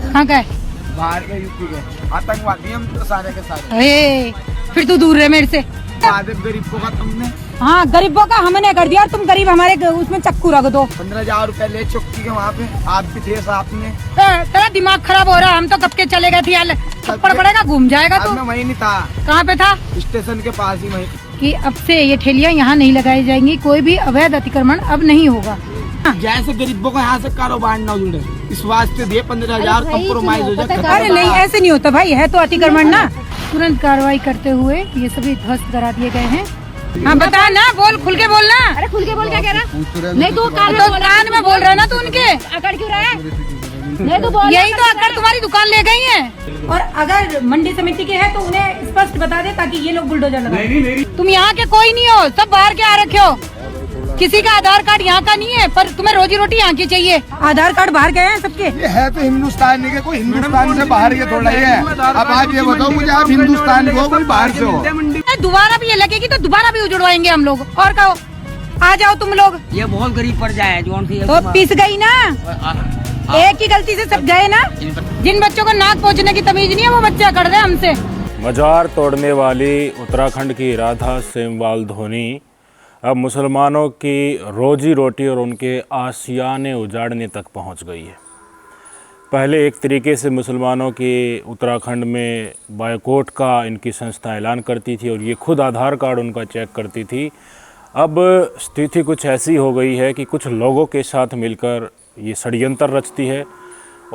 कहाँ का है? बाहर के, यूपी के आतंकवादी हम तो सारे के सारे। अरे फिर तू दूर रहे मेरे से। गरीबों का तुमने, हाँ गरीबों का हमने कर दिया और तुम गरीब हमारे उसमें चक्कू रख दो। 15,000 रुपए ले चुकी के वहाँ पे, आप भी थे साथ में। तेरा दिमाग खराब हो रहा, हम तो कब के चले गए थे यार। थप्पड़ पड़ेगा, घूम जाएगा तू। मैं वहीं नहीं था। कहाँ पे था? स्टेशन के पास ही वहीं। कि अब से ये ठेलियाँ यहाँ नहीं लगाई जाएंगी, कोई भी अवैध अतिक्रमण अब नहीं होगा। जैसे गरीबों को यहाँ से कारोबार न जुड़े, इस वास्ते दिए 15,000 कम्प्रोमाइज हो जाए। अरे नहीं ऐसे नहीं होता भाई, है तो अतिक्रमण ना। तुरंत कार्रवाई करते हुए ये सभी ध्वस्त करा दिए गए हैं। हाँ बता ना, बोल, खुल के बोलना। अरे खुल के बोल, क्या कह रहा? नहीं तू कान में बोल रहा है ना, तू उनके अकड़ क्यों रहा है? नहीं तो बोल, यही तो अकड़ तुम्हारी दुकान ले गई है। और अगर मंडी समिति के हैं तो उन्हें स्पष्ट बता दे ताकि ये लोग बुलडोजर लगाएं। तुम यहाँ के कोई नहीं हो, सब बाहर के आ रखे हो। किसी का आधार कार्ड यहाँ का नहीं है, पर तुम्हें रोजी रोटी यहाँ की चाहिए। आधार कार्ड बाहर के हैं सबके। ये है तो हिंदुस्तान के, कोई हिंदुस्तान से बाहर के थोड़ा ही है। अब आप ये बताओ मुझे, आप हिंदुस्तान के हो कोई बाहर से हो? दोबारा भी ये लगेगी तो दोबारा भी उजड़वाएंगे हम लोग। और कहो आ जाओ तुम लोग। ये बहुत गरीब पड़ जाए जो तो पिस गई ना, एक ही गलती से सब गए ना। जिन बच्चों को नाक पहुँचने की तमीज नहीं है वो बच्चे अकड़ रहे हमसे। मजार तोड़ने वाली उत्तराखंड की राधा सेमवाल धोनी अब मुसलमानों की रोजी रोटी और उनके आशियाने उजाड़ने तक पहुंच गई है। पहले एक तरीके से मुसलमानों की उत्तराखंड में बायकॉट का इनकी संस्था ऐलान करती थी और ये खुद आधार कार्ड उनका चेक करती थी। अब स्थिति कुछ ऐसी हो गई है कि कुछ लोगों के साथ मिलकर ये षड्यंत्र रचती है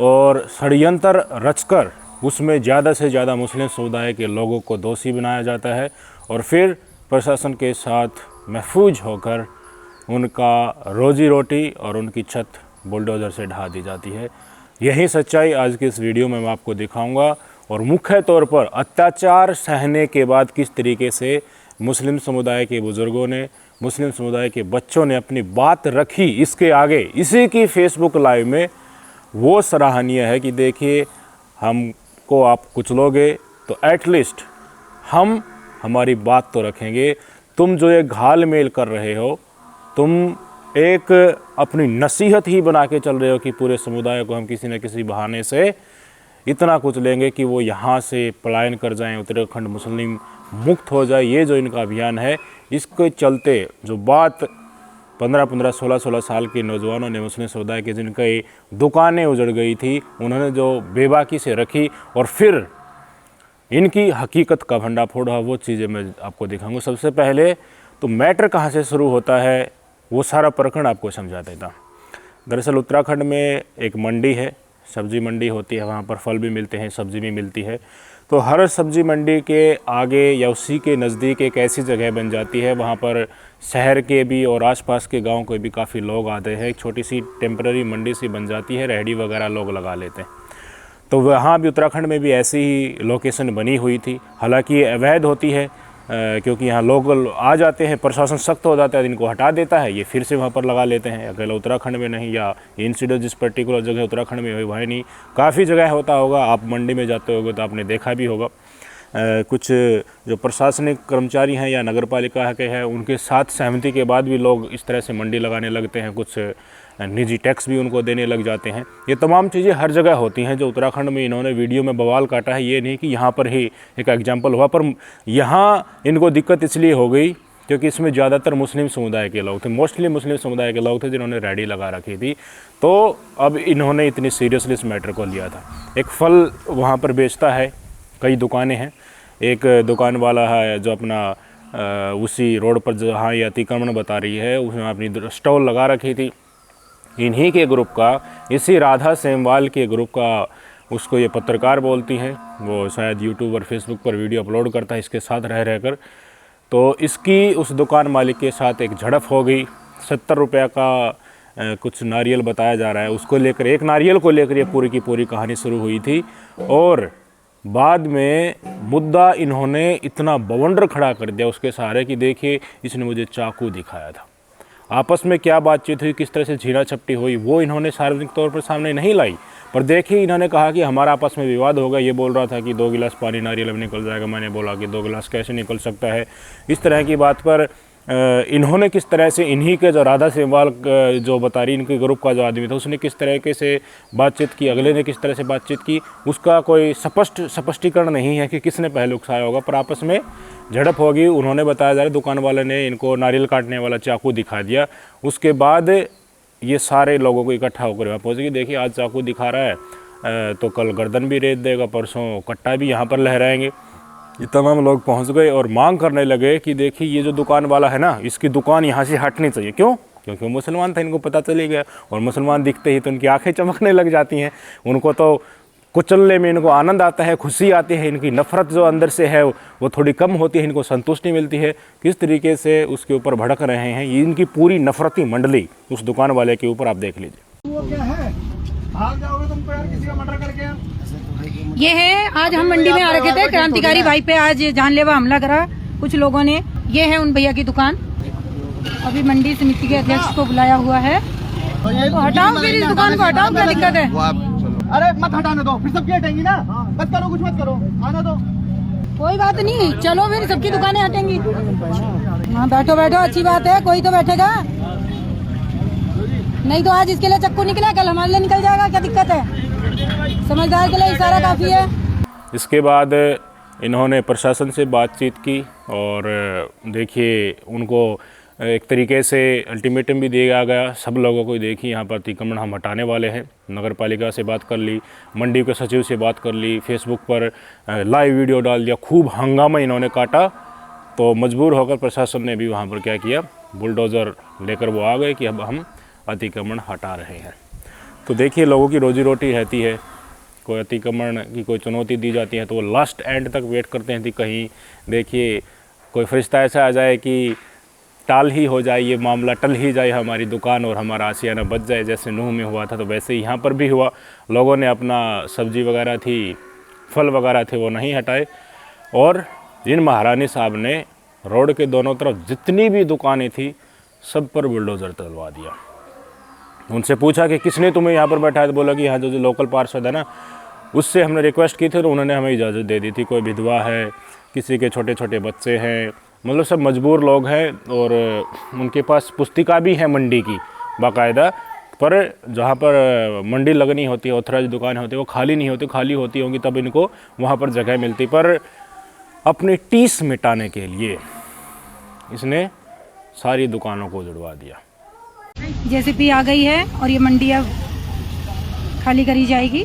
और षड्यंत्र रचकर उसमें ज़्यादा से ज़्यादा मुस्लिम समुदाय के लोगों को दोषी बनाया जाता है और फिर प्रशासन के साथ महफूज होकर उनका रोजी रोटी और उनकी छत बुलडोज़र से ढा दी जाती है। यही सच्चाई आज की इस वीडियो में मैं आपको दिखाऊंगा और मुख्य तौर पर अत्याचार सहने के बाद किस तरीके से मुस्लिम समुदाय के बुज़ुर्गों ने, मुस्लिम समुदाय के बच्चों ने अपनी बात रखी इसके आगे। इसी की फेसबुक लाइव में वो सराहनीय है कि देखिए, हमको आप कुचलोगे तो एटलीस्ट हम हमारी बात तो रखेंगे। तुम जो ये घाल मेल कर रहे हो, तुम एक अपनी नसीहत ही बना के चल रहे हो कि पूरे समुदाय को हम किसी न किसी बहाने से इतना कुछ लेंगे कि वो यहाँ से पलायन कर जाएं, उत्तराखंड मुस्लिम मुक्त हो जाए। ये जो इनका अभियान है, इसके चलते जो बात 15-15, 16-16 साल के नौजवानों ने, मुस्लिम समुदाय के जिनकी दुकानें उजड़ गई थी, उन्होंने जो बेबाकी से रखी और फिर इनकी हकीकत का भंडाफोड़ है, वो चीज़ें मैं आपको दिखाऊंगा। सबसे पहले तो मैटर कहाँ से शुरू होता है वो सारा प्रकरण आपको समझा देता। दरअसल उत्तराखंड में एक मंडी है, सब्जी मंडी होती है, वहाँ पर फल भी मिलते हैं, सब्जी भी मिलती है। तो हर सब्जी मंडी के आगे या उसी के नज़दीक एक ऐसी जगह बन जाती है, वहाँ पर शहर के भी और आसपास के गाँव के भी काफ़ी लोग आते हैं। एक छोटी सी टेम्पररी मंडी सी बन जाती है, रेहड़ी वगैरह लोग लगा लेते हैं। तो वहाँ भी उत्तराखंड में भी ऐसी ही लोकेशन बनी हुई थी। हालांकि ये अवैध होती है क्योंकि यहाँ लोग आ जाते हैं, प्रशासन सख्त हो जाता है, इनको हटा देता है, ये फिर से वहाँ पर लगा लेते हैं। अकेला उत्तराखंड में नहीं, या इंसिडेंट जिस पर्टिकुलर जगह उत्तराखंड में हुई वह नहीं, काफ़ी जगह होता होगा। आप मंडी में जाते होगे तो आपने देखा भी होगा। कुछ जो प्रशासनिक कर्मचारी हैं या नगर पालिका के हैं, उनके साथ सहमति के बाद भी लोग इस तरह से मंडी लगाने लगते हैं। कुछ निजी टैक्स भी उनको देने लग जाते हैं। ये तमाम चीज़ें हर जगह होती हैं। जो उत्तराखंड में इन्होंने वीडियो में बवाल काटा है, ये नहीं कि यहाँ पर ही एक एग्जाम्पल हुआ, पर यहाँ इनको दिक्कत इसलिए हो गई क्योंकि इसमें ज़्यादातर मुस्लिम समुदाय के लोग थे, मोस्टली मुस्लिम समुदाय के लोग थे जिन्होंने रेहड़ी लगा रखी थी। तो अब इन्होंने इतनी सीरियसली इस मैटर को लिया था। एक फल वहाँ पर बेचता है, कई दुकानें हैं। एक दुकान वाला है जो अपना उसी रोड पर जहाँ ये अतिक्रमण बता रही है, उसमें अपनी स्टॉल लगा रखी थी। इन्हीं के ग्रुप का, इसी राधा सेमवाल के ग्रुप का, उसको ये पत्रकार बोलती हैं, वो शायद यूट्यूब और फेसबुक पर वीडियो अपलोड करता है इसके साथ रह रहकर। तो इसकी उस दुकान मालिक के साथ एक झड़प हो गई। 70 रुपये का कुछ नारियल बताया जा रहा है, उसको लेकर, एक नारियल को लेकर ये पूरी की पूरी कहानी शुरू हुई थी। और बाद में मुद्दा इन्होंने इतना बवंडर खड़ा कर दिया उसके सहारे कि देखिए, इसने मुझे चाकू दिखाया था। आपस में क्या बातचीत हुई, किस तरह से झीना झपटी हुई, वो इन्होंने सार्वजनिक तौर पर सामने नहीं लाई। पर देखिए, इन्होंने कहा कि हमारा आपस में विवाद होगा। ये बोल रहा था कि 2 गिलास पानी नारियल में निकल जाएगा, मैंने बोला कि 2 गिलास कैसे निकल सकता है। इस तरह की बात पर इन्होंने किस तरह से इन्हीं के जो राधा सेमवाल जो बता रही इनके ग्रुप का जो आदमी था उसने किस तरीके से बातचीत की, अगले ने किस तरह से बातचीत की, उसका कोई स्पष्टीकरण नहीं है कि किसने पहले उकसाया होगा, पर आपस में झड़प होगी। उन्होंने बताया जा रहा है दुकान वाले ने इनको नारियल काटने वाला चाकू दिखा दिया, उसके बाद ये सारे लोगों को इकट्ठा होकर वहाँ पहुँचेगी। देखिए आज चाकू दिखा रहा है तो कल गर्दन भी रेत देगा, परसों कट्टा भी यहाँ पर लहराएंगे। ये तमाम लोग पहुंच गए और मांग करने लगे कि देखिए ये जो दुकान वाला है ना, इसकी दुकान यहाँ से हटनी चाहिए। क्यों? क्योंकि वो मुसलमान था, इनको पता चली गया, और मुसलमान दिखते ही तो उनकी आंखें चमकने लग जाती हैं। उनको तो कुचलने में इनको आनंद आता है, खुशी आती है, इनकी नफ़रत जो अंदर से है वो थोड़ी कम होती है, इनको संतुष्टि मिलती है। किस तरीके से उसके ऊपर भड़क रहे हैं, ये इनकी पूरी नफरती मंडली उस दुकान वाले के ऊपर आप देख लीजिए। वो क्या है, भाग जाओगे तुम तो यार किसी का मर्डर करके। ये है, आज हम मंडी में आ रखे थे, क्रांतिकारी भाई पे आज जानलेवा हमला करा कुछ लोगों ने। ये है उन भैया की दुकान, अभी मंडी समिति के अध्यक्ष को बुलाया हुआ है, तो हटाओ फिर इस दुकान को, हटाओ, क्या दिक्कत है? अरे मत हटाने दो, फिर सबकी हटेंगी ना, मत करो, कुछ मत करो, आना दो। कोई बात नहीं, चलो फिर सबकी दुकानें हटेंगी। हाँ बैठो बैठो, अच्छी बात है, कोई तो बैठेगा, नहीं तो आज इसके लिए चक्कू निकला, कल हमारे लिए निकल जाएगा, क्या दिक्कत है? समझदार के लिए इशारा काफी है। इसके बाद इन्होंने प्रशासन से बातचीत की और देखिए उनको एक तरीके से अल्टीमेटम भी दिया गया सब लोगों को। देखिए यहाँ पर अतिक्रमण हम हटाने वाले हैं। नगर पालिका से बात कर ली, मंडी के सचिव से बात कर ली, फेसबुक पर लाइव वीडियो डाल दिया, खूब हंगामा इन्होंने काटा। तो मजबूर होकर प्रशासन ने भी वहाँ पर क्या किया, बुलडोज़र लेकर वो आ गए कि अब हम अतिक्रमण हटा रहे हैं। तो देखिए लोगों की रोजी रोटी रहती है, कोई अतिक्रमण की कोई चुनौती दी जाती है तो वो लास्ट एंड तक वेट करते हैं कि कहीं देखिए कोई फरिश्ता ऐसा आ जाए कि टाल ही हो जाए, ये मामला टल ही जाए, हमारी दुकान और हमारा आशियाना बच जाए। जैसे नूह में हुआ था तो वैसे ही यहाँ पर भी हुआ। लोगों ने अपना सब्जी वगैरह थी, फल वगैरह थे, वो नहीं हटाए और जिन महारानी साहब ने रोड के दोनों तरफ जितनी भी दुकानें थी सब पर बुलडोज़र चलवा दिया। उनसे पूछा कि किसने तुम्हें यहाँ पर बैठाया, तो बोला कि यहाँ जो लोकल पार्षद है ना, उससे हमने रिक्वेस्ट की थी तो उन्होंने हमें इजाज़त दे दी थी। कोई विधवा है, किसी के छोटे छोटे बच्चे हैं, मतलब सब मजबूर लोग हैं और उनके पास पुस्तिका भी है मंडी की बाकायदा, पर जहाँ पर मंडी लगनी होती है, ऑथराइज दुकान होती है, वो खाली नहीं होती, खाली होती होंगी तब इनको वहाँ पर जगह मिलती। पर अपनी टीस मिटाने के लिए इसने सारी दुकानों को जुड़वा दिया। जेसीबी आ गई है और ये मंडी अब खाली करी जाएगी।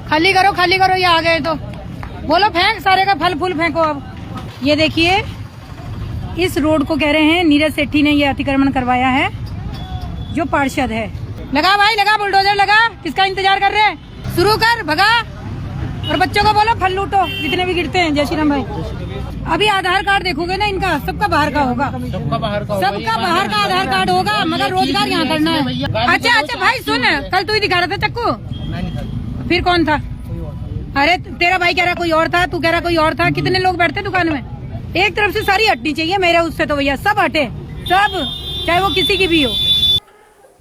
खाली करो, ये आ गए तो बोलो फेंक, सारे का फल फूल फेंको। अब ये देखिए इस रोड को कह रहे हैं नीरज सेठी ने ये अतिक्रमण करवाया है, जो पार्षद है। लगा भाई लगा, बुलडोजर लगा, किसका इंतजार कर रहे हैं? शुरू कर, भगा, और बच्चों को बोलो फल लूटो जितने भी गिरते हैं। जय श्री राम भाई। अभी आधार कार्ड देखोगे ना इनका, सबका बाहर का होगा, सबका बाहर का आधार कार्ड होगा, मगर रोजगार यहाँ करना है। अच्छा भाई सुन, कल तू ही दिखा रहा था चक्कू, फिर कौन था? अरे तेरा भाई कह रहा कोई और था, तू कह रहा कोई और था। कितने लोग बैठते दुकान में? एक तरफ से सारी हटनी चाहिए, मेरे उससे तो भैया सब हटे, सब, चाहे वो किसी की भी हो।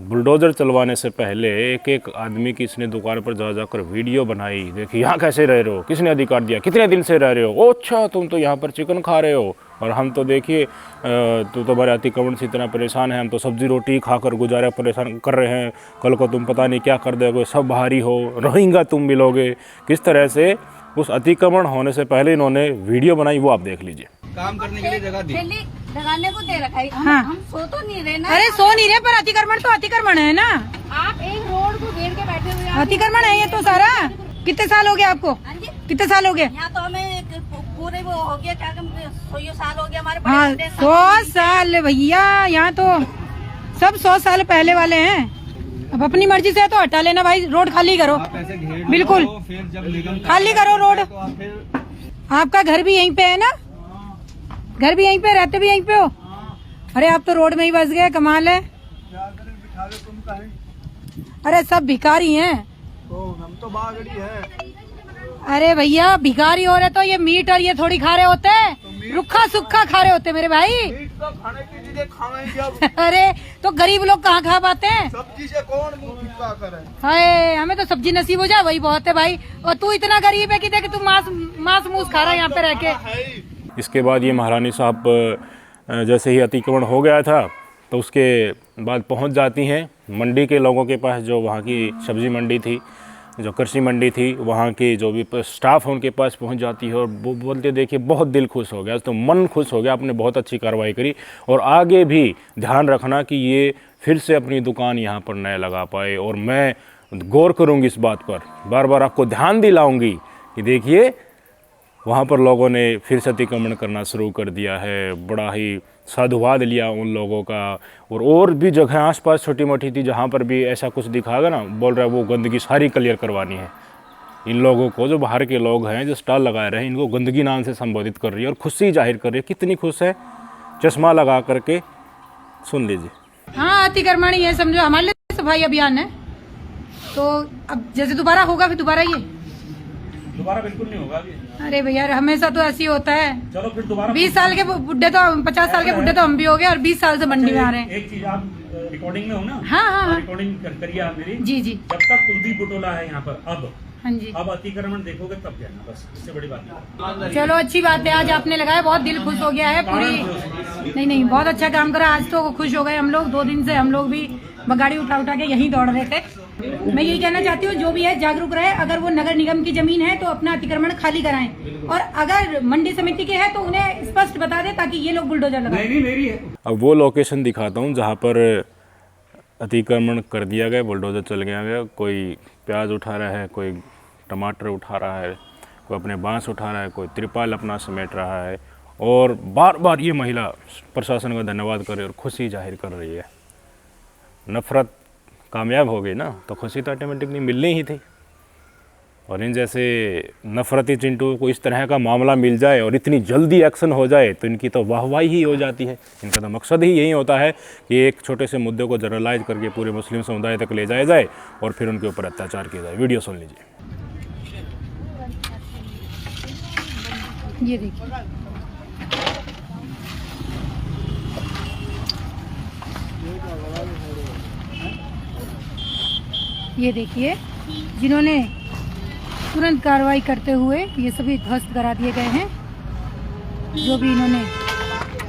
बुलडोज़र चलवाने से पहले एक एक आदमी की इसने दुकान पर जा जाकर वीडियो बनाई। देखिए यहाँ कैसे रह रहे हो, किसने अधिकार दिया, कितने दिन से रह रहे हो, ओ अच्छा तुम तो यहाँ पर चिकन खा रहे हो, और हम तो देखिए तो तुम्हारे अतिक्रमण से इतना परेशान है, हम तो सब्जी रोटी खाकर गुजारा परेशान कर रहे हैं, कल को तुम पता नहीं क्या कर दोगे, सब बाहरी हो, रोहिंगा तुम मिलोगे। किस तरह से उस अतिक्रमण होने से पहले इन्होंने वीडियो बनाई, वो आप देख लीजिए। काम करने के लिए जगह दी, लगाने को दे रखा है। हाँ। हम सो तो नहीं रहे ना। अरे सो नहीं रहे, पर अतिक्रमण तो अतिक्रमण है ना। आप एक रोड को घेर के बैठे हुए हैं। अतिक्रमण है ये तो सारा। कितने साल हो गए आपको? कितने साल हो गए? यहाँ तो हमें पूरे वो हो गया, क्या 100 साल हो गया हमारे। हाँ 100 साल भैया, यहाँ तो सब 100 साल पहले वाले हैं। अब अपनी मर्जी से तो हटा लेना भाई, रोड खाली करो, बिल्कुल खाली करो रोड। आपका घर भी यहीं पे है ना? घर भी यहीं पे, रहते भी यहीं पे हो? अरे आप तो रोड में ही बस गए, कमाल है। अरे सब भिखारी हैं, हम तो बागड़ी है। अरे भैया भिखारी हो रहे तो ये मीट और ये थोड़ी खा रहे होते, रुखा सुखा खा रहे होते मेरे भाई। खाने की चीजें खाएंगे अब। अरे तो गरीब लोग कहाँ खा पाते हैं? सब्जी से कौन मुंह फिक्का करे? हाय, हमें तो सब्जी नसीब हो जाए वही बहुत है भाई। और तू इतना गरीब है कि देख तू मांस मूस खा रहा है यहाँ पे रह के। इसके बाद ये महारानी साहब जैसे ही अतिक्रमण हो गया था तो उसके बाद पहुंच जाती हैं मंडी के लोगों के पास, जो वहाँ की सब्ज़ी मंडी थी, जो कृषि मंडी थी, वहाँ के जो भी स्टाफ है उनके पास पहुंच जाती है और वो बोलते देखिए बहुत दिल खुश हो गया, तो मन खुश हो गया, आपने बहुत अच्छी कार्रवाई करी और आगे भी ध्यान रखना कि ये फिर से अपनी दुकान यहाँ पर नया लगा पाए। और मैं गौर करूँगी इस बात पर, बार बार आपको ध्यान दिलाऊँगी कि देखिए वहाँ पर लोगों ने फिर से अतिक्रमण करना शुरू कर दिया है। बड़ा ही साधुवाद लिया उन लोगों का। और भी जगह आसपास छोटी मोटी थी जहाँ पर भी ऐसा कुछ दिखागा ना, बोल रहा है वो गंदगी सारी क्लियर करवानी है। इन लोगों को, जो बाहर के लोग हैं जो स्टॉल लगा रहे हैं, इनको गंदगी नाम से संबोधित कर रही है और खुशी जाहिर कर रही है। कितनी खुश है, चश्मा लगा करके, सुन लीजिए। हाँ, अतिक्रमण ये समझो हमारे लिए सफाई अभियान है। तो अब जैसे दोबारा होगा फिर दोबारा बिल्कुल नहीं होगा अभी। अरे भैया हमेशा तो ऐसी होता है। चलो फिर दोबारा 20 साल के बुढ़े तो 50 साल के बुढ़े तो हम भी हो गए और 20 साल से मंडी में आ रहे हैं। एक चीज, आप रिकॉर्डिंग में हो ना? हाँ। रिकॉर्डिंग करिए आप मेरी। जी। जब तक कुलदीप बुटोला है यहाँ पर, हाँ जी, अब अतिक्रमण देखोगे तब कहना, बस इससे बड़ी बात नहीं। चलो अच्छी बात है, आज आपने लगाया, बहुत दिल खुश हो गया है। पूरी नहीं बहुत अच्छा काम करा, आज तो खुश हो गए हम लोग। 2 दिन से हम लोग भी गाड़ी उठा के यहीं दौड़ रहे थे। मैं यही कहना चाहती हूँ, जो भी है जागरूक रहे। अगर वो नगर निगम की जमीन है तो अपना अतिक्रमण खाली कराएं, और अगर मंडी समिति के है तो उन्हें स्पष्ट बता दें ताकि ये लोग बुलडोजर लगाएं। नहीं मेरी है। अब वो लोकेशन दिखाता हूँ जहाँ पर अतिक्रमण कर दिया गया, बुलडोजर चल गया। कोई प्याज उठा रहा है, कोई टमाटर उठा रहा है, कोई अपने बांस उठा रहा है, कोई त्रिपाल अपना समेट रहा है। और बार बार ये महिला प्रशासन का धन्यवाद कर रही है और खुशी जाहिर कर रही है। नफरत कामयाब हो गई ना, तो खुशी तो ऑटोमेटिकली मिलनी ही थी। और इन जैसे नफरती चिंटू को इस तरह का मामला मिल जाए और इतनी जल्दी एक्शन हो जाए तो इनकी तो वाहवाही ही हो जाती है। इनका तो मकसद ही यही होता है कि एक छोटे से मुद्दे को जनरलाइज करके पूरे मुस्लिम समुदाय तक ले जाया जाए और फिर उनके ऊपर अत्याचार किया जाए। वीडियो सुन लीजिए। ये देखिए, ये देखिए, जिन्होंने तुरंत कार्रवाई करते हुए ये सभी ध्वस्त करा दिए गए हैं। जो भी इन्होंने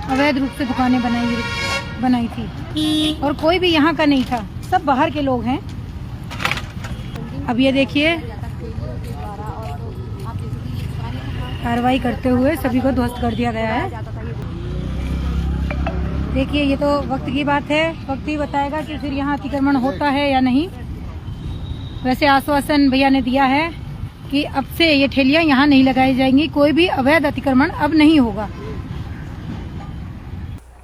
अवैध रूप से दुकानें बनाई थी, और कोई भी यहाँ का नहीं था, सब बाहर के लोग हैं। अब ये देखिए, कार्रवाई करते हुए सभी को ध्वस्त कर दिया गया है। देखिए, ये तो वक्त की बात है, वक्त ही बताएगा कि फिर यहाँ अतिक्रमण होता है या नहीं। वैसे आश्वासन भैया ने दिया है कि अब से ये ठेलियां यहाँ नहीं लगाई जाएंगी, कोई भी अवैध अतिक्रमण अब नहीं होगा।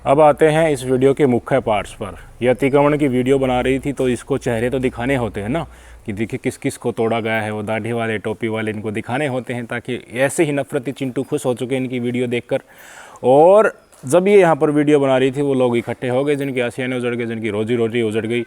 अब आते हैं इस वीडियो के मुख्य पार्ट्स पर। यह अतिक्रमण की वीडियो बना रही थी तो इसको चेहरे तो दिखाने होते हैं ना, कि देखिए किस किस को तोड़ा गया है। वो दाढ़ी वाले, टोपी वाले, इनको दिखाने होते हैं ताकि ऐसे ही नफरती चिंटू खुश हो चुके हैं इनकी वीडियो देखकर। और जब ये यहाँ पर वीडियो बना रही थी, वो लोग इकट्ठे हो गए जिनकी आशियाने उजड़ गए, जिनकी रोजी रोटी उजड़ गई।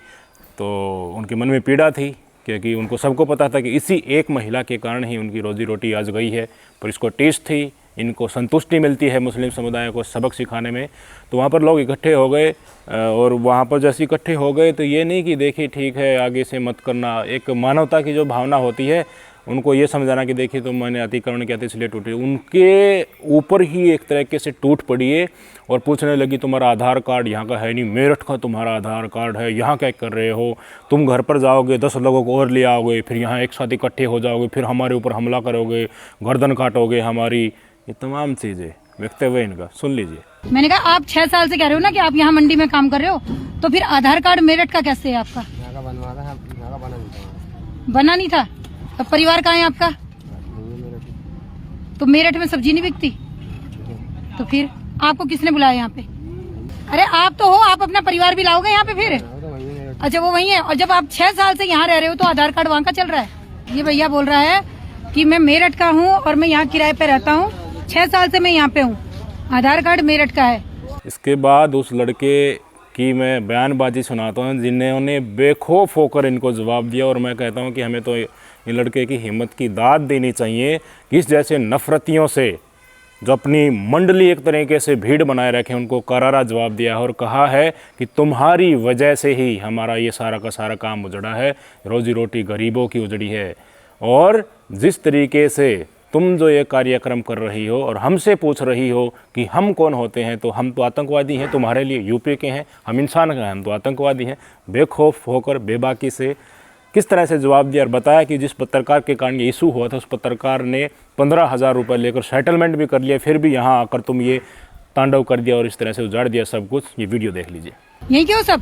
तो उनके मन में पीड़ा थी, क्योंकि उनको सबको पता था कि इसी एक महिला के कारण ही उनकी रोजी रोटी आज गई है। पर इसको टेस्ट थी, इनको संतुष्टि मिलती है मुस्लिम समुदाय को सबक सिखाने में। तो वहाँ पर लोग इकट्ठे हो गए, और वहाँ पर जैसे इकट्ठे हो गए तो ये नहीं कि देखिए ठीक है आगे से मत करना, एक मानवता की जो भावना होती है उनको ये समझाना कि देखिए तो मैंने अतिक्रमण किया था इसलिए टूटी, उनके ऊपर ही एक तरीके से टूट पड़ी है। और पूछने लगी तुम्हारा आधार कार्ड यहाँ का है नहीं, मेरठ का तुम्हारा आधार कार्ड है, यहाँ क्या कर रहे हो, तुम घर पर जाओगे 10 लोगों को और ले आओगे, फिर यहाँ एक साथ इकट्ठे हो जाओगे, फिर हमारे ऊपर हमला करोगे, गर्दन काटोगे हमारी, ये तमाम चीज़ें व्यक्त हुए इनका। सुन लीजिए। मैंने कहा आप 6 साल से कह रहे हो ना कि आप यहाँ मंडी में काम कर रहे हो, तो फिर आधार कार्ड मेरठ का कैसे है आपका? बना नहीं था। तो परिवार कहाँ है आपका? तो मेरठ में सब्जी नहीं बिकती? तो फिर आपको किसने बुलाया यहाँ पे? अरे आप तो हो, आप अपना परिवार भी लाओगे यहाँ पे फिर? अच्छा वो वही है। और जब आप 6 साल से यहाँ रह रहे हो तो आधार कार्ड वहाँ का चल रहा है। ये भैया बोल रहा है कि मैं मेरठ का हूँ और मैं यहाँ किराए पे रहता हूँ, 6 साल से मैं यहाँ पे हूँ, आधार कार्ड मेरठ का है। इसके बाद उस लड़के की मैं बयानबाजी सुनाता हूँ जिन्होंने बेखौफ होकर इनको जवाब दिया। और मैं कहता हूँ कि हमें तो ये लड़के की हिम्मत की दाद देनी चाहिए कि इस जैसे नफरतियों से जो अपनी मंडली एक तरीके से भीड़ बनाए रखे, उनको करारा जवाब दिया है और कहा है कि तुम्हारी वजह से ही हमारा ये सारा का सारा काम उजड़ा है, रोजी रोटी गरीबों की उजड़ी है। और जिस तरीके से तुम जो ये कार्यक्रम कर रही हो और हमसे पूछ रही हो कि हम कौन होते हैं, तो हम तो आतंकवादी हैं तुम्हारे लिए, यूपी के हैं, हम इंसान हैं, हम तो आतंकवादी हैं। बेखौफ होकर बेबाकी से किस तरह से जवाब दिया और बताया कि जिस पत्रकार के कारण ये इशू हुआ था उस पत्रकार ने 15,000 रुपये लेकर सेटलमेंट भी कर लिया, फिर भी यहाँ आकर तुम ये तांडव कर दिया और इस तरह से उजाड़ दिया सब कुछ। ये वीडियो देख लीजिए। यही क्यों सब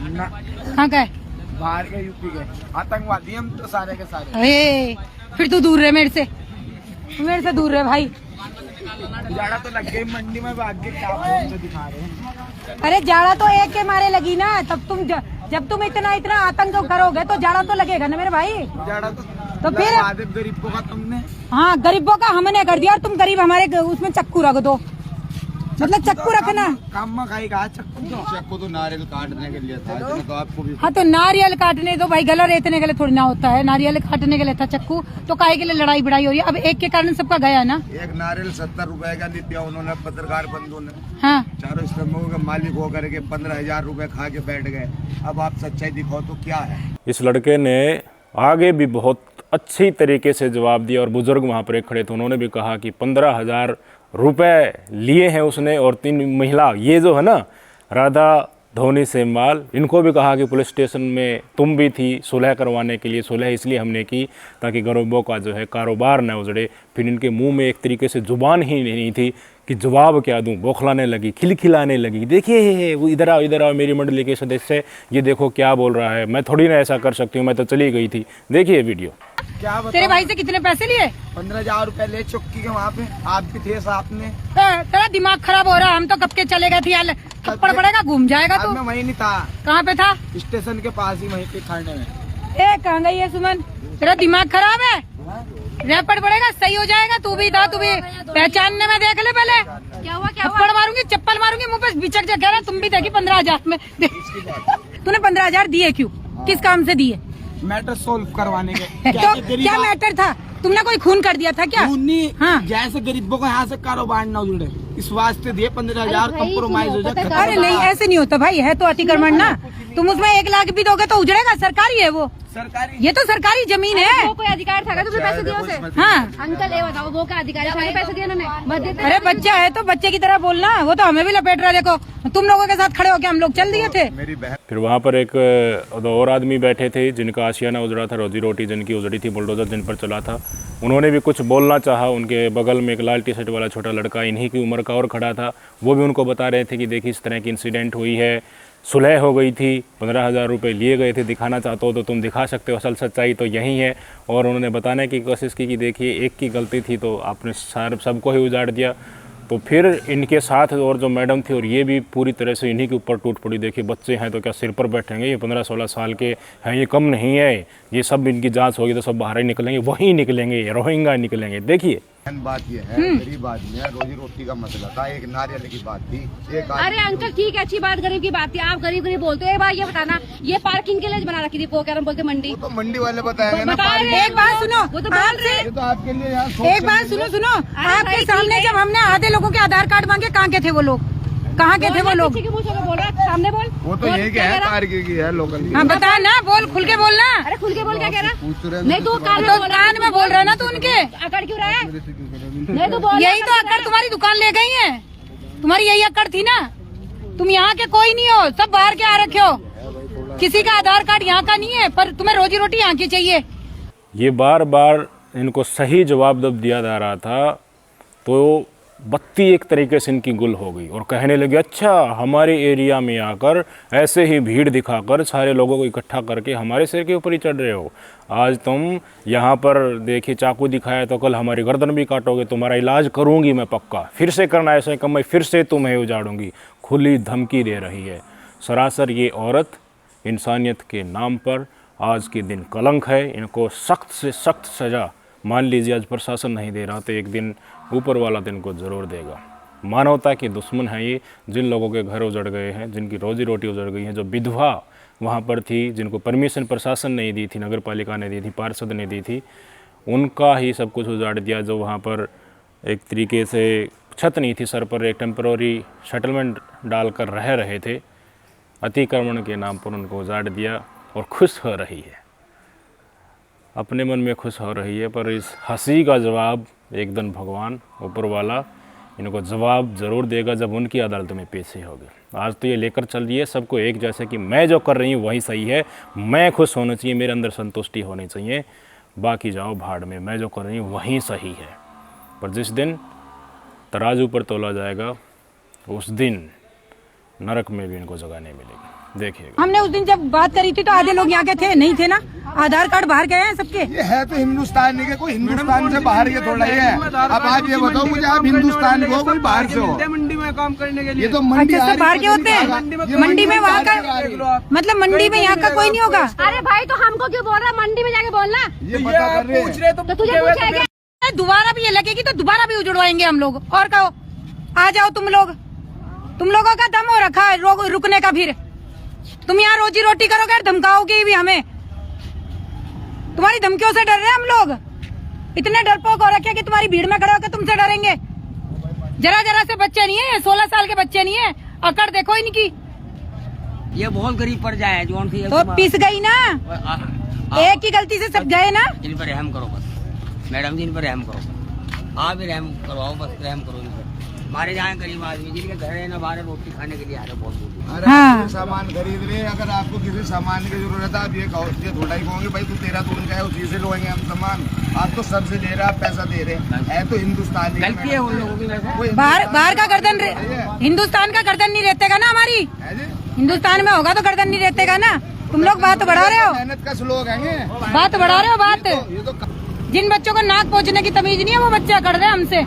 कहाँ का है? बाहर के यूपी के आतंकवादी हम तो सारे के सारे। अरे फिर तू दूर रहे मेरे से दूर रहे भाई। जाड़ा तो लग गई मंडी में, भाग के क्या दिखा रहे हैं। अरे जाड़ा तो एक के मारे लगी ना, तब तुम जब तुम इतना आतंक करोगे तो जाड़ा तो लगेगा ना मेरे भाई। जाड़ा तो फिर गरीबों का तुमने, हाँ गरीबों का हमने कर दिया और तुम गरीब हमारे उसमें चक्कू रख दो, मतलब चक्कू रखना। काम में खाएगा चक्कू तो नारियल काटने के लिए था, तो आपको भी। हाँ तो नारियल काटने दो भाई, गला रेतने के लिए थोड़ी ना होता है, नारियल काटने के लिए था चक्कू, तो काहे के लिए लड़ाई बड़ाई हो रही है? अब एक के कारण सबका गया ना। एक नारियल 70 रुपए का दिया उन्होंने, पत्रकार बंधुओं ने। हाँ चारों स्तंभों के मालिक होकर के 15,000 रुपए खा के बैठ गए। अब आप सच्चाई दिखाओ तो क्या है। इस लड़के ने आगे भी बहुत अच्छी तरीके से जवाब दिया और बुजुर्ग वहाँ पर एक खड़े थे, उन्होंने भी कहा कि 15,000 रुपए लिए हैं उसने। और 3 महिला, ये जो है ना राधा धोनी सेमवाल, इनको भी कहा कि पुलिस स्टेशन में तुम भी थी सुलह करवाने के लिए। सुलह इसलिए हमने की ताकि गरीबों का जो है कारोबार न उजड़े। फिर इनके मुंह में एक तरीके से जुबान ही नहीं थी कि जवाब क्या दूं, बौखलाने लगी, खिलखिलाने लगी। देखिए वो इधर आओ मेरी मंडली के सदस्य, ये देखो क्या बोल रहा है, मैं थोड़ी ना ऐसा कर सकती हूँ, मैं तो चली गई थी। देखिए वीडियो। क्या तेरे भाई से कितने पैसे लिए? 15,000 रुपए ले चौकी के वहाँ पे, आप भी थे साथ में। तेरा दिमाग खराब हो रहा, हम तो कब के चले गए थे यार, थप्पड़ पड़ेगा, घूम जाएगा तू। मैं वहीं नहीं था। कहाँ पे था? स्टेशन के पास ही, वहीं पे खाने में। कहाँ गई है सुमन? तेरा दिमाग खराब है, रैपड़ पड़ेगा, सही हो जाएगा। तू भी था, तू भी पहचानने में देख ले पहले। क्या हुआ? थप्पड़ मारूंगी, चप्पल मारूंगी, मुंह पे बिचक जा। कह रहा तुम भी देखी 15,000 में। तूने 15,000 दिए क्यों? किस काम से दिए? मैटर सोल्व करवाने के। तो क्या मैटर था? तुमने कोई खून कर दिया था क्या? हाँ। जैसे गरीबों का यहाँ से कारोबार न उजड़े, इस वास्ते दिए 15,000, कम्प्रोमाइज हो जाए। अरे नहीं, ऐसे नहीं होता भाई, है तो अतिक्रमण ना। तुम उसमें 1 लाख भी दोगे तो उजड़ेगा, सरकारी है वो। सरकारी, ये तो सरकारी जमीन है। वो कोई अधिकार था तुमने पैसे दिए उसे? हाँ अंकल ये बताओ, वो क्या अधिकार है? पैसे दिए उन्होंने? मत देते। अरे बच्चा है तो बच्चे की तरह बोलना, वो तो हमें भी लपेट रहा। देखो तुम लोगों के साथ खड़े होके हम लोग चल दिए थे। मेरी बहन। फिर वहाँ पर एक और आदमी बैठे थे जिनका आशियाना उजड़ा था, रोजी रोटी जिनकी उजड़ी थी, बुलडोजर जिन पर चला था। उन्होंने भी कुछ बोलना चाहा। उनके बगल में एक लाल टी शर्ट वाला छोटा लड़का इन्हीं की उम्र का और खड़ा था, वो भी उनको बता रहे थे कि देखिए इस तरह की इंसिडेंट हुई है, सुलह हो गई थी, 15,000 रुपये लिए गए थे, दिखाना चाहते हो तो तुम दिखा सकते हो, असल सच्चाई तो यही है। और उन्होंने बताने की कोशिश की कि देखिए एक की गलती थी तो आपने सबको ही उजाड़ दिया। तो फिर इनके साथ और जो मैडम थी और ये भी पूरी तरह से इन्हीं के ऊपर टूट पड़ी। देखिए बच्चे हैं तो क्या सिर पर बैठेंगे, ये 15-16 साल के हैं, ये कम नहीं है। ये सब इनकी जांच होगी तो सब बाहर ही निकलेंगे, वहीं निकलेंगे, रोहिंगा निकलेंगे। देखिए बात ये है, गरीब आदमी है, रोजी रोटी का मसला था, एक नारियल की बात थी। अरे अंकल ठीक है, अच्छी बात, गरीब की बात थी, आप गरीब गरीब बोलते हो। भाई ये बताना, ये पार्किंग के लिए बना रखी थी, वो क्या बोलते मंडी, तो मंडी वाले बताएंगे ना। एक बात सुनो, वो तो आपसे ये तो आपके लिए यहाँ एक बात सुनो, आपके सामने जब हमने आधे लोगों के आधार कार्ड मांगे, कहाँ के थे वो लोग? कहाँ के थे वो लोग? बोल रहा सामने बोल। वो तो ये क्या है, कारगिल की है, लोकल की। हाँ बता ना, बोल, खुल के बोलना। अरे खुल के बोल, क्या कह रहा? नहीं तू कान में बोल रहा ना तू उनके। अकड़ क्यों रहा है? नहीं तू बोल। यही तो अकड़ तुम्हारी दुकान ले गई है, तुम्हारी यही अकड़ थी ना। तुम यहाँ के कोई नहीं हो, सब बाहर के आ रखे हो। किसी का आधार कार्ड यहाँ का नहीं है, पर तुम्हें रोजी रोटी यहाँ की चाहिए। ये बार बार इनको सही जवाब जब दिया जा रहा था तो बत्ती एक तरीके से इनकी गुल हो गई और कहने लगे अच्छा हमारे एरिया में आकर ऐसे ही भीड़ दिखाकर सारे लोगों को इकट्ठा करके हमारे सिर के ऊपर ही चढ़ रहे हो। आज तुम यहाँ पर देखिए चाकू दिखाया तो कल हमारी गर्दन भी काटोगे, तुम्हारा इलाज करूँगी मैं पक्का, फिर से करना ऐसे कम, मैं फिर से तुम्हें उजाड़ूंगी। खुली धमकी दे रही है। सरासर ये औरत इंसानियत के नाम पर आज के दिन कलंक है। इनको सख्त से सख्त सज़ा, मान लीजिए आज प्रशासन नहीं दे रहा तो एक दिन ऊपर वाला दिन को ज़रूर देगा। मानवता के दुश्मन हैं ये, जिन लोगों के घर उजड़ गए हैं, जिनकी रोजी रोटी उजड़ गई है, जो विधवा वहाँ पर थी, जिनको परमिशन प्रशासन नहीं दी थी, नगर पालिका ने दी थी, पार्षद ने दी थी, उनका ही सब कुछ उजाड़ दिया। जो वहाँ पर एक तरीके से छत नहीं थी सर पर, एक टेम्पररी सेटलमेंट डालकर रह रहे थे, अतिक्रमण के नाम पर उनको उजाड़ दिया और खुश हो रही है। अपने मन में खुश हो रही है, पर इस हंसी का जवाब एक दिन भगवान ऊपर वाला इनको जवाब ज़रूर देगा जब उनकी अदालत में पेश होगी। आज तो ये लेकर चल रही है सबको एक जैसे कि मैं जो कर रही हूँ वही सही है, मैं खुश होना चाहिए, मेरे अंदर संतुष्टि होनी चाहिए, बाकी जाओ भाड़ में, मैं जो कर रही हूँ वही सही है। पर जिस दिन तराजू पर तोला जाएगा उस दिन नरक में भी इनको जगह नहीं मिलेगी, देखिएगा। हमने उस दिन जब बात करी थी तो आधे लोग यहाँ के थे, नहीं थे ना, आधार कार्ड बाहर गए हैं सबके। ये है तो हिंदुस्तान के, कोई हिंदुस्तान से बाहर ये थोड़ा ही है। अब आप ये बताओ मुझे, आप हिंदुस्तान के हो कोई बाहर से हो? मंडी में काम करने के लिए ये तो मंडी अच्छा, सब बाहर के होते हैं, मंडी में वहाँ का मतलब मंडी में यहाँ का कोई नहीं होगा। अरे भाई तो हमको क्यों बोल रहा, मंडी में जाके बोलना। ये पता कर रहे हैं तो तुझे पूछा क्या? दोबारा भी ये लगेगी तो दोबारा भी उजड़वाएंगे हम लोग। और कहो आ जाओ तुम लोगों का दम हो रखा है रुकने का। फिर तुम यहाँ रोजी रोटी करोगे और धमकाओगे भी हमें। तुम्हारी धमकियों से डर रहे हैं हम लोग, इतने डरपोक हो रखे कि तुम्हारी भीड़ में खड़े होकर तुमसे डरेंगे। जरा से बच्चे नहीं है, 16 साल के बच्चे नहीं है, अकड़ देखो इनकी। ये बहुत गरीब पड़ जाए जो उनकी तो पिस गई ना, एक ही गलती से सब गए ना। इन पर रहम करो बस मैडम जी, इन पर रहम करो, आप भी रहम करवाओ, बस रहम करो इन पर। हमारे यहाँ गरीब आदमी जिनके घर है ना, बाहर रोटी खाने के लिए आ रहे बहुत दूर। अरे हाँ। सामान खरीद रहे, अगर आपको किसी सामान की जरूरत है आप ये थोड़ा ही कहोगे भाई तू तेरा तो उनका है उसी से लोगे हम सामान। आप तो सबसे ले रहे, आप पैसा दे रहे है तो हिंदुस्तान गलती है उन लोगों की वैसे। बाहर का गर्दन हिंदुस्तान का गर्दन नहीं रहतेगा ना हमारी। हिंदुस्तान में होगा तो गर्दन नहीं रहतेगा ना। तुम लोग बात बढ़ा रहे हो, मेहनत का लोग हैं, बात बढ़ा रहे हो। बात ये तो जिन बच्चों को नाक पहुँचने की तमीज नहीं है वो बच्चे अकड़ रहे हैं हमसे।